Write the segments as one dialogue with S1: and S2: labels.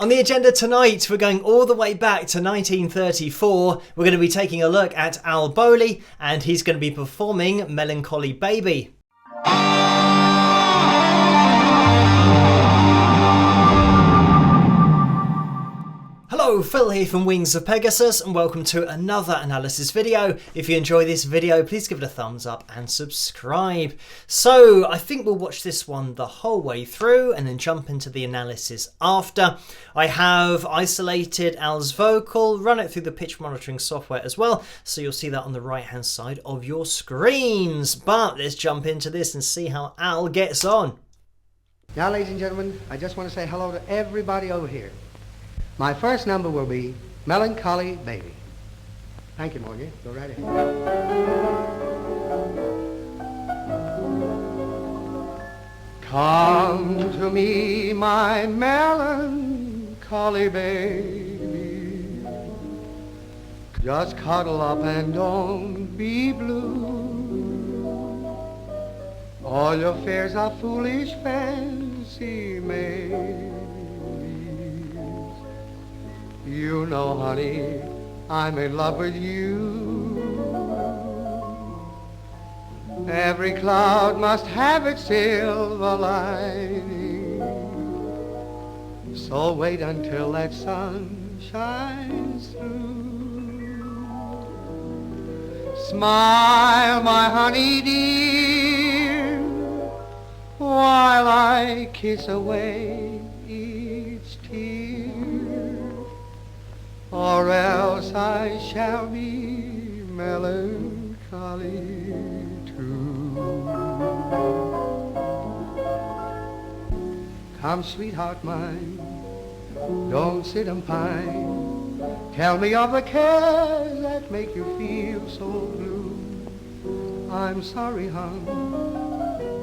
S1: On the agenda tonight, we're going all the way back to 1934. We're going to be taking a look at Al Bowlly, and he's going to be performing Melancholy Baby. Hello, Phil here from Wings of Pegasus, and welcome to another analysis video. If you enjoy this video, please give it a thumbs up and subscribe. So I think we'll watch this one the whole way through and then jump into the analysis after. I have isolated Al's vocal, run it through the pitch monitoring software as well, so you'll see that on the right hand side of your screens. But let's jump into this and see how Al gets on.
S2: Now, ladies and gentlemen, I just want to say hello to everybody over here. My first number will be Melancholy Baby. Thank you, Morgan. Go right ahead. Come to me, my melancholy baby. Just cuddle up and don't be blue. All your fears are foolish fancy made. You know, honey, I'm in love with you. Every cloud must have its silver lining. So wait until that sun shines through. Smile, my honey dear, while I kiss away each tear. Or else I shall be melancholy too. Come, sweetheart mine, don't sit and pine. Tell me of the cares that make you feel so blue. I'm sorry, hon,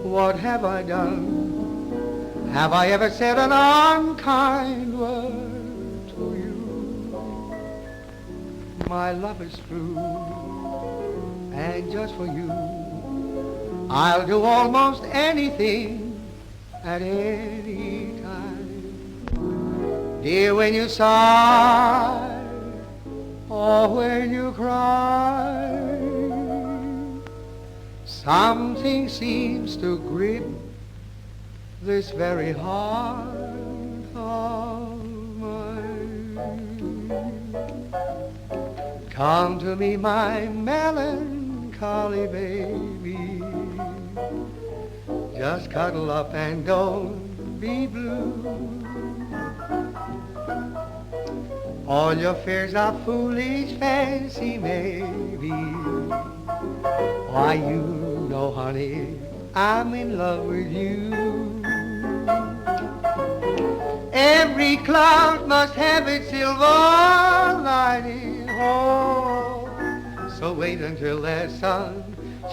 S2: what have I done? Have I ever said an unkind word? My love is true, and just for you, I'll do almost anything at any time. Dear, when you sigh, or when you cry, something seems to grip this very heart of mine. Come to me, my melancholy baby. Just cuddle up and don't be blue. All your fears are foolish fancy, maybe. Why, you know, honey, I'm in love with you. Every cloud must have its silver lining. Oh, so wait until that sun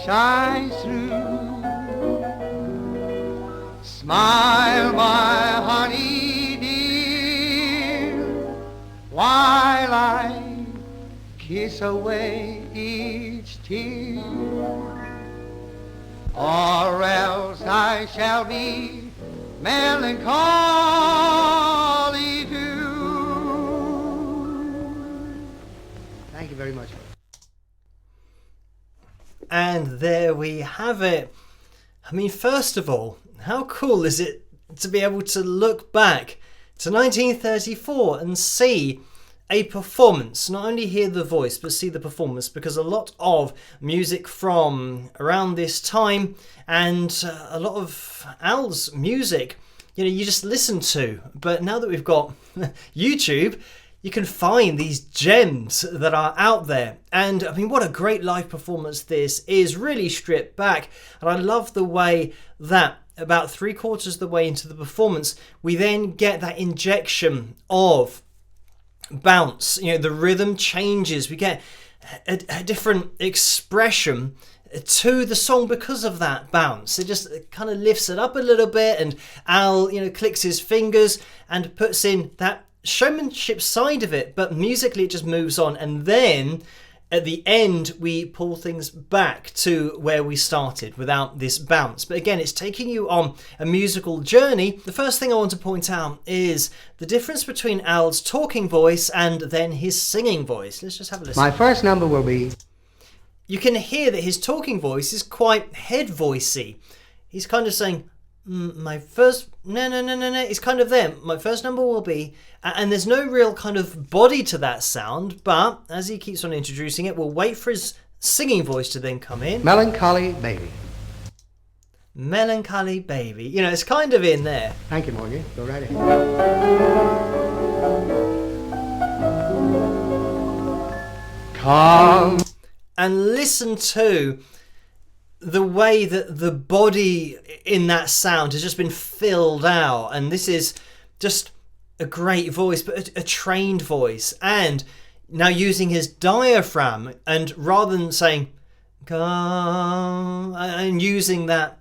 S2: shines through. Smile, my honey dear, while I kiss away each tear. Or else I shall be melancholy too. Thank you very much.
S1: And there we have it. I mean, first of all, how cool is it to be able to look back to 1934 and see a performance, not only hear the voice, but see the performance, because a lot of music from around this time and a lot of Al's music, you know, you just listen to. But now that we've got YouTube, you can find these gems that are out there. And I mean, what a great live performance this is, really stripped back. And I love the way that about 3/4 of the way into the performance, we then get that injection of bounce. You know, the rhythm changes. We get a different expression to the song because of that bounce. It just kind of lifts it up a little bit, and Al, you know, clicks his fingers and puts in that showmanship side of it, but musically it just moves on. And then At the end, we pull things back to where we started without this bounce. But again, it's taking you on a musical journey. The first thing I want to point out is the difference between Al's talking voice and then his singing voice. Let's just have a listen.
S2: My first number will be...
S1: You can hear that his talking voice is quite head voicey. He's kind of saying, my first... No. It's kind of there. My first number will be... And there's no real kind of body to that sound, but as he keeps on introducing it, we'll wait for his singing voice to then come in.
S2: Melancholy Baby.
S1: Melancholy Baby. You know, it's kind of in there.
S2: Thank you, Morgan. Go right ahead. Come.
S1: And listen to the way that the body in that sound has just been filled out. And this is just a great voice, but a trained voice. And now using his diaphragm, and rather than saying come and using that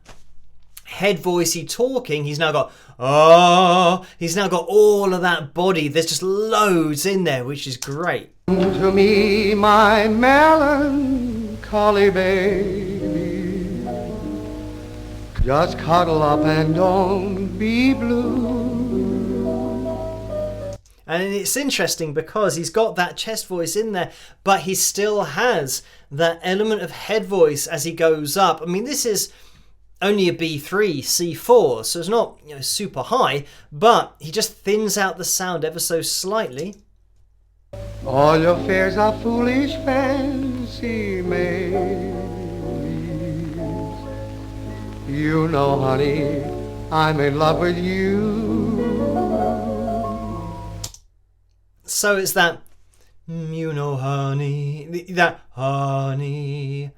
S1: head voicey talking, he's now got he's now got all of that body. There's just loads in there, which is great.
S2: To me, my melancholy baby, just cuddle up and don't be blue.
S1: And it's interesting because he's got that chest voice in there, but he still has that element of head voice as he goes up. I mean, this is only a B3, C4, so it's not, you know, super high, but he just thins out the sound ever so slightly.
S2: All your fears are foolish fancy made. You know, honey, I'm in love with you.
S1: So it's that, you know, honey, that honey,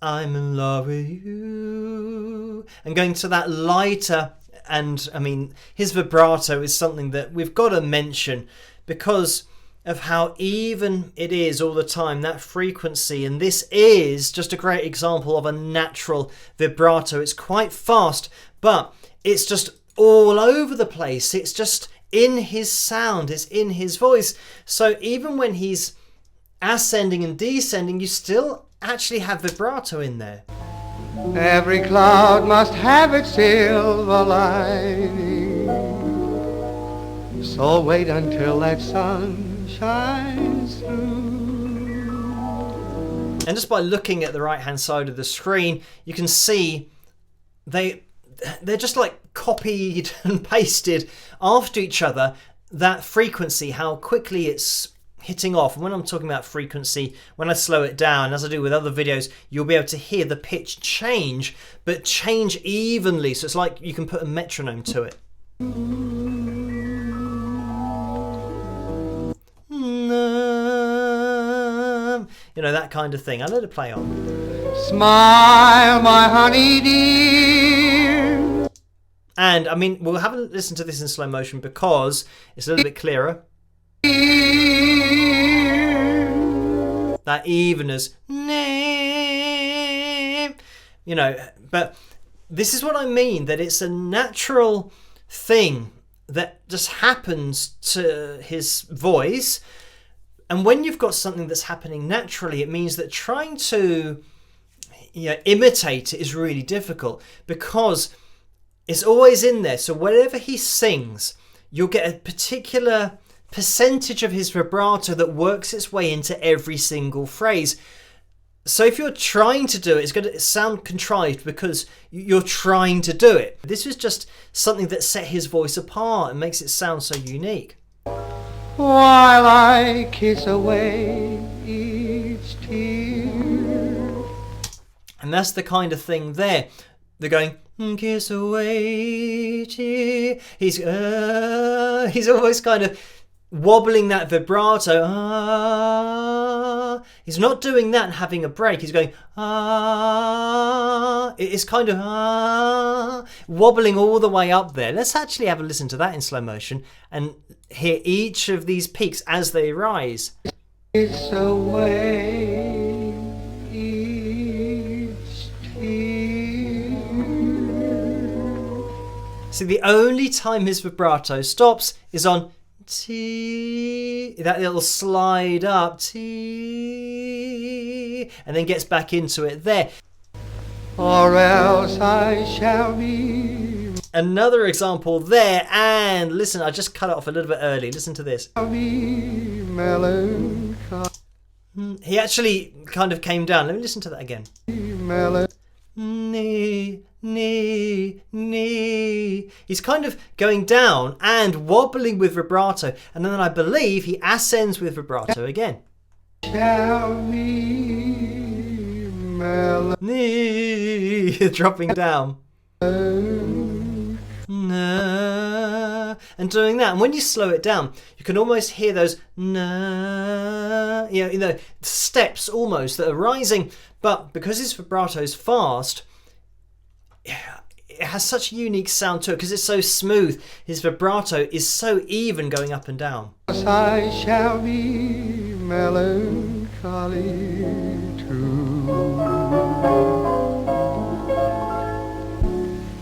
S1: I'm in love with you. And going to that lighter, and I mean, his vibrato is something that we've got to mention because of how even it is all the time, that frequency. And this is just a great example of a natural vibrato. It's quite fast, but it's just all over the place. It's just in his sound, it's in his voice. So even when he's ascending and descending, you still actually have vibrato in there.
S2: Every cloud must have its silver lining, so wait until that sun shines through.
S1: And just by looking at the right hand side of the screen, you can see they're just like copied and pasted after each other, that frequency, how quickly it's hitting off. And when I'm talking about frequency, when I slow it down, as I do with other videos, you'll be able to hear the pitch change, but change evenly. So it's like you can put a metronome to it. You know, that kind of thing. I'll let it play on.
S2: Smile, my honey dear.
S1: And I mean, we'll have a listen to this in slow motion because it's a little bit clearer. That evenness, you know, but this is what I mean, that it's a natural thing that just happens to his voice. And when you've got something that's happening naturally, it means that trying to, you know, imitate it is really difficult because it's always in there. So whenever he sings, you'll get a particular percentage of his vibrato that works its way into every single phrase. So if you're trying to do it, it's going to sound contrived because you're trying to do it. This was just something that set his voice apart and makes it sound so unique.
S2: While I kiss away each tear.
S1: And that's the kind of thing there. They're going, kiss away tear. He's always kind of wobbling that vibrato. He's not doing that and having a break. He's going, it's kind of wobbling all the way up there. Let's actually have a listen to that in slow motion and hear each of these peaks as they rise.
S2: Kiss away each tear.
S1: See, the only time his vibrato stops is on T, that little slide up, T, and then gets back into it there.
S2: Or else I shall be.
S1: Another example there, and listen, I just cut it off a little bit early. Listen to this.
S2: Melancholy.
S1: He actually kind of came down. Let me listen to that again. Knee, knee, knee. He's kind of going down and wobbling with vibrato, and then I believe he ascends with vibrato again.
S2: Shall be
S1: Knee, dropping down. Na, and doing that. And when you slow it down, you can almost hear those na, you know, steps almost that are rising. But because his vibrato is fast, it has such a unique sound to it because it's so smooth. His vibrato is so even going up and down.
S2: I shall be melancholy too.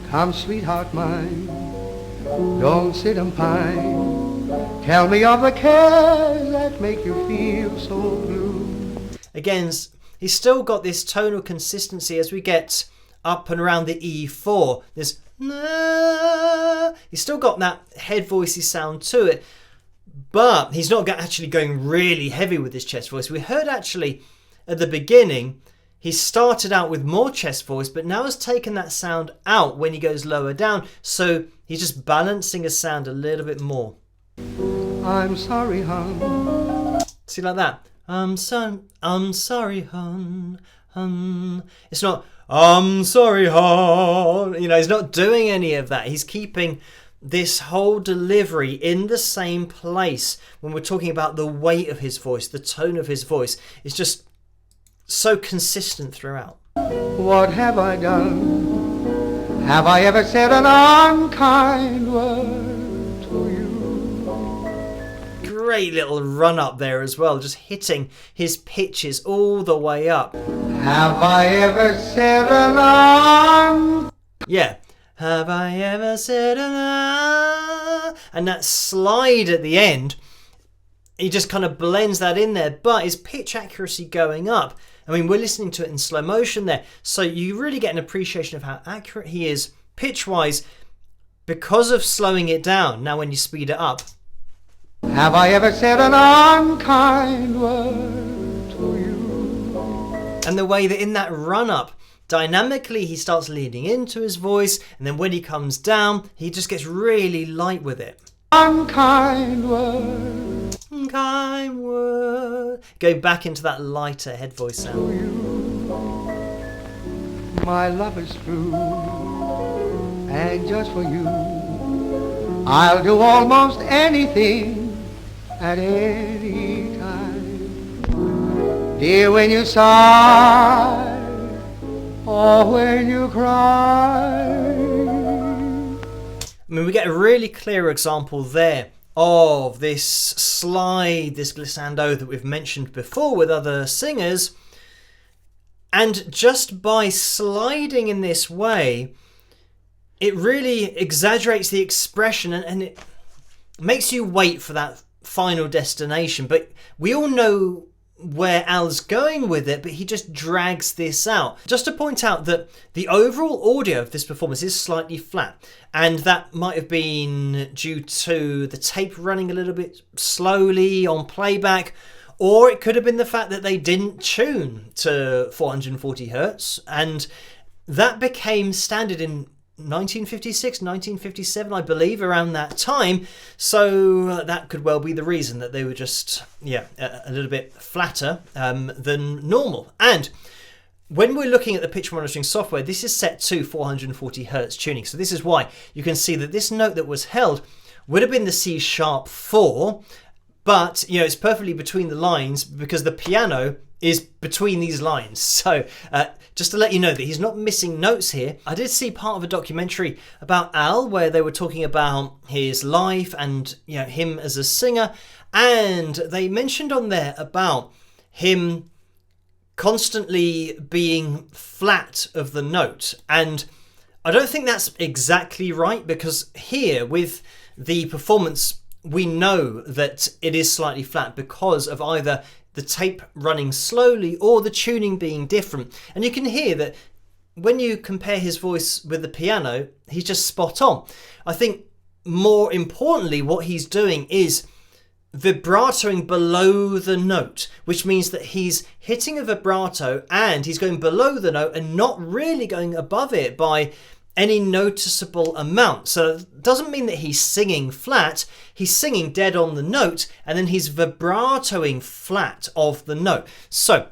S2: Come, sweetheart mine, don't sit and pine. Tell me of the cares that make you feel so blue.
S1: Again, he's still got this tonal consistency as we get up and around the E4. There's na. He's still got that head voicey sound to it, but he's not actually going really heavy with his chest voice. We heard actually at the beginning, he started out with more chest voice, but now has taken that sound out when he goes lower down. So he's just balancing his sound a little bit more.
S2: I'm sorry, hon.
S1: See, like that. I'm sorry, hon. It's not, I'm sorry, hon. You know, he's not doing any of that. He's keeping this whole delivery in the same place when we're talking about the weight of his voice, the tone of his voice. It's just so consistent throughout.
S2: What have I done? Have I ever said an unkind word to you?
S1: Great little run up there as well, just hitting his pitches all the way up.
S2: Have I ever said an
S1: Yeah. Have I ever said an and that slide at the end, he just kind of blends that in there, but his pitch accuracy going up. I mean, we're listening to it in slow motion there, so you really get an appreciation of how accurate he is pitch-wise because of slowing it down. Now when you speed it up.
S2: Have I ever said an unkind word to you?
S1: And the way that in that run-up, dynamically he starts leaning into his voice, and then when he comes down, he just gets really light with it.
S2: Unkind word.
S1: Unkind word. Go back into that lighter head voice sound.
S2: My love is true, and just for you, I'll do almost anything at any time. Dear, when you sigh or when you cry.
S1: I mean, we get a really clear example there of this slide, this glissando that we've mentioned before with other singers. And just by sliding in this way, it really exaggerates the expression and it makes you wait for that final destination. But we all know where Al's going with it, but he just drags this out. Just to point out that the overall audio of this performance is slightly flat, and that might have been due to the tape running a little bit slowly on playback, or it could have been the fact that they didn't tune to 440 hertz, and that became standard in 1956, 1957, I believe, around that time. So that could well be the reason that they were just, a little bit flatter than normal. And when we're looking at the pitch monitoring software, this is set to 440 hertz tuning. So this is why you can see that this note that was held would have been the C sharp 4, but it's perfectly between the lines because the piano is between these lines. So just to let you know that he's not missing notes here. I did see part of a documentary about Al where they were talking about his life and him as a singer, and they mentioned on there about him constantly being flat of the note, and I don't think that's exactly right, because here with the performance we know that it is slightly flat because of either the tape running slowly or the tuning being different. And you can hear that when you compare his voice with the piano, he's just spot on. I think more importantly, what he's doing is vibratoing below the note, which means that he's hitting a vibrato and he's going below the note and not really going above it by any noticeable amount. So it doesn't mean that he's singing flat, he's singing dead on the note and then he's vibratoing flat of the note. So,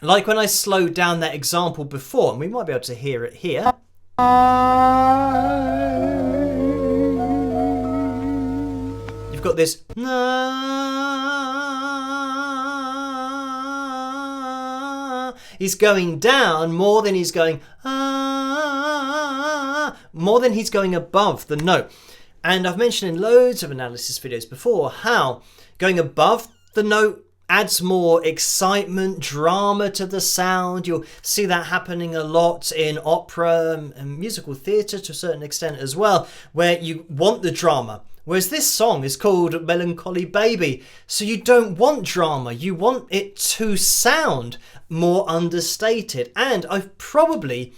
S1: like when I slowed down that example before, and we might be able to hear it here. You've got this. He's going down more than he's going more than he's going above the note. And I've mentioned in loads of analysis videos before how going above the note adds more excitement, drama to the sound. You'll see that happening a lot in opera and musical theatre to a certain extent as well, where you want the drama. Whereas this song is called Melancholy Baby, so you don't want drama, you want it to sound more understated. And I've probably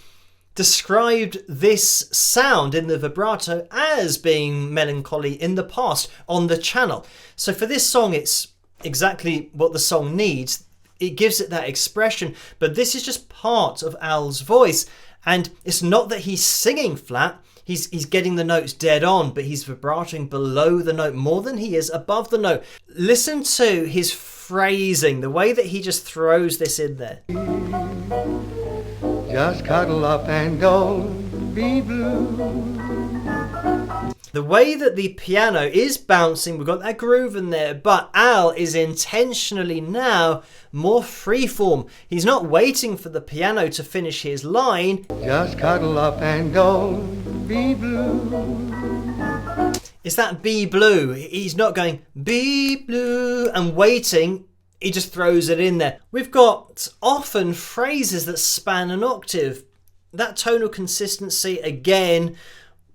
S1: described this sound in the vibrato as being melancholy in the past on the channel. So for this song, it's exactly what the song needs. It gives it that expression, but this is just part of Al's voice. And it's not that he's singing flat, he's getting the notes dead on, but he's vibrating below the note more than he is above the note. Listen to his phrasing, the way that he just throws this in there.
S2: Just cuddle up and don't be blue.
S1: The way that the piano is bouncing, we've got that groove in there, but Al is intentionally now more freeform. He's not waiting for the piano to finish his line.
S2: Just cuddle up and don't be blue.
S1: It's that be blue. He's not going be blue and waiting. He just throws it in there. We've got often phrases that span an octave. That tonal consistency, again,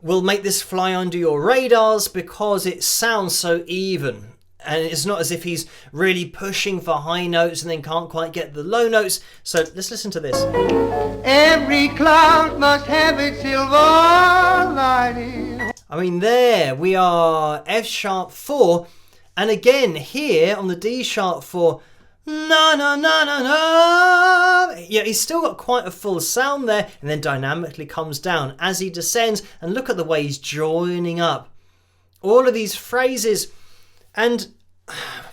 S1: will make this fly under your radars because it sounds so even. And it's not as if he's really pushing for high notes and then can't quite get the low notes. So let's listen to this.
S2: Every cloud must have its silver lining.
S1: I mean, there we are, F sharp 4. And again, here on the D sharp 4, na na na na na. Yeah, he's still got quite a full sound there, and then dynamically comes down as he descends. And look at the way he's joining up all of these phrases. And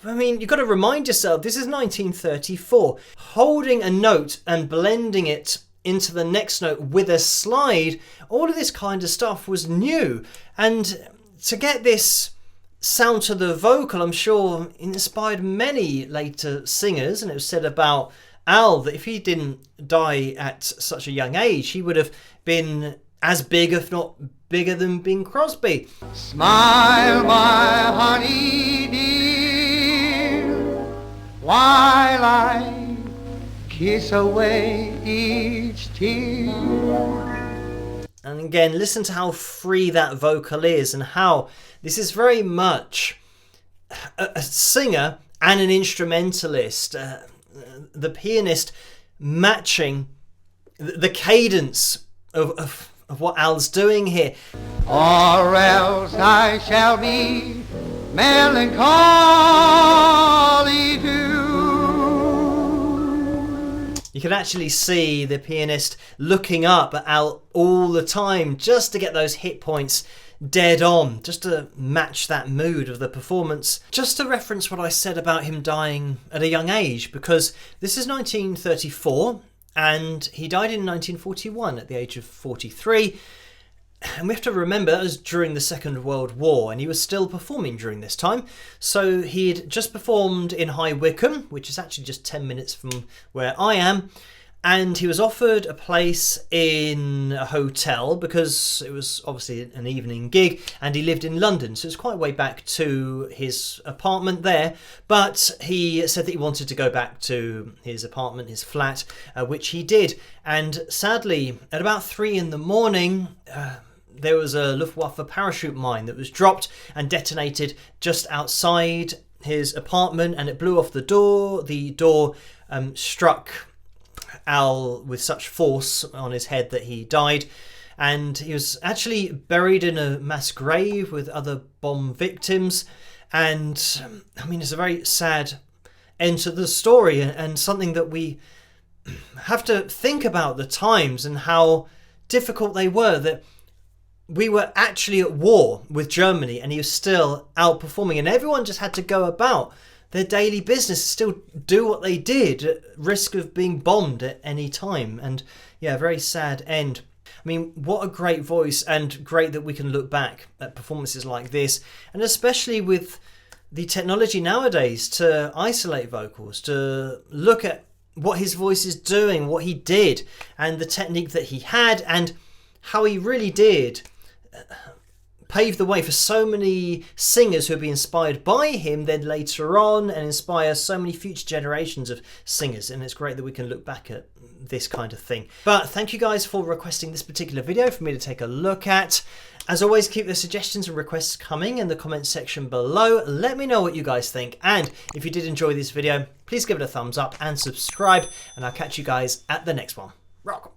S1: I mean, you've got to remind yourself, this is 1934. Holding a note and blending it into the next note with a slide, all of this kind of stuff was new. And to get this sound to the vocal, I'm sure, inspired many later singers. And it was said about Al that if he didn't die at such a young age, he would have been as big, if not bigger, than Bing Crosby.
S2: Smile, my honey dear, while I kiss away each tear.
S1: And again, listen to how free that vocal is and how this is very much a singer and an instrumentalist. The pianist matching the cadence of what Al's doing here.
S2: Or else I shall be melancholy too.
S1: You can actually see the pianist looking up at Al all the time just to get those hit points dead on, just to match that mood of the performance. Just to reference what I said about him dying at a young age, because this is 1934 and he died in 1941 at the age of 43. And we have to remember that was during the Second World War and he was still performing during this time. So he'd just performed in High Wycombe, which is actually just 10 minutes from where I am. And he was offered a place in a hotel because it was obviously an evening gig and he lived in London. So it's quite a way back to his apartment there. But he said that he wanted to go back to his apartment, his flat, which he did. And sadly, at about 3 in the morning, there was a Luftwaffe parachute mine that was dropped and detonated just outside his apartment, and it blew off the door. The door struck Al with such force on his head that he died, and he was actually buried in a mass grave with other bomb victims. And I mean, it's a very sad end to the story, and something that we have to think about the times and how difficult they were, that we were actually at war with Germany and he was still outperforming, and everyone just had to go about their daily business, still do what they did at risk of being bombed at any time. And yeah, very sad end. I mean, what a great voice, and great that we can look back at performances like this, and especially with the technology nowadays to isolate vocals, to look at what his voice is doing, what he did, and the technique that he had, and how he really did pave the way for so many singers who would be inspired by him then later on, and inspire so many future generations of singers. And it's great that we can look back at this kind of thing. But thank you guys for requesting this particular video for me to take a look at. As always, keep the suggestions and requests coming in the comments section below. Let me know what you guys think, and if you did enjoy this video, please give it a thumbs up and subscribe, and I'll catch you guys at the next one. Rock!